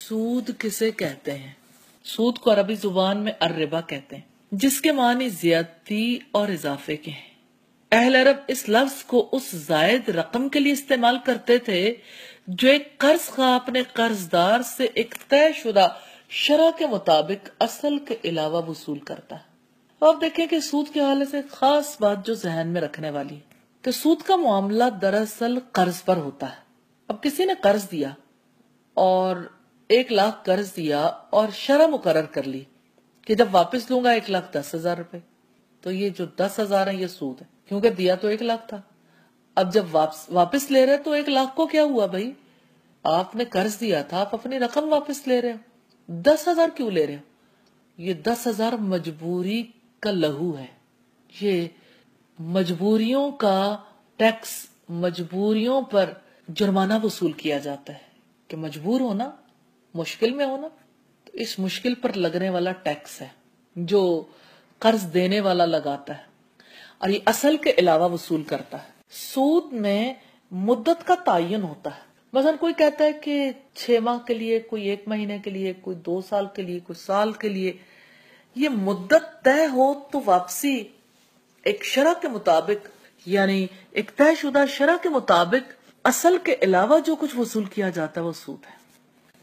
سود کسے کہتے ہیں؟ سود کو عربی زبان میں الربا کہتے ہیں، جس کے معنی زیادتی اور اضافے کے ہیں۔ اہل عرب اس لفظ کو اس زائد رقم کے لیے استعمال کرتے تھے جو ایک قرض خواہ اپنے قرضدار سے ایک طے شدہ شرح کے مطابق اصل کے علاوہ وصول کرتا ہے۔ آپ دیکھیں کہ سود کے حوالے سے خاص بات جو ذہن میں رکھنے والی ہے کہ سود کا معاملہ دراصل قرض پر ہوتا ہے۔ اب کسی نے قرض دیا اور 1,00,000 قرض دیا اور شرح مقرر کر لی کہ جب واپس لوں گا 1,10,000 روپے، تو یہ جو 10,000 ہیں یہ سود ہے، کیونکہ دیا تو 1,00,000 تھا۔ اب جب واپس لے رہے تو 1,00,000 کو کیا ہوا بھائی؟ آپ نے قرض دیا تھا، آپ اپنی رقم واپس لے رہے ہو، 10,000 کیوں لے رہے ہو؟ یہ 10,000 مجبوری کا لہو ہے، یہ مجبوریوں کا ٹیکس، مجبوریوں پر جرمانہ وصول کیا جاتا ہے کہ مجبور ہونا، مشکل میں ہونا، تو اس مشکل پر لگنے والا ٹیکس ہے جو قرض دینے والا لگاتا ہے اور یہ اصل کے علاوہ وصول کرتا ہے۔ سود میں مدت کا تعین ہوتا ہے، مثلا کوئی کہتا ہے کہ 6 ماہ کے لیے، کوئی 1 مہینے کے لیے، کوئی 2 سال کے لیے، کوئی سال کے لیے۔ یہ مدت طے ہو تو واپسی ایک شرح کے مطابق، یعنی ایک طے شدہ شرح کے مطابق اصل کے علاوہ جو کچھ وصول کیا جاتا ہے وہ سود ہے۔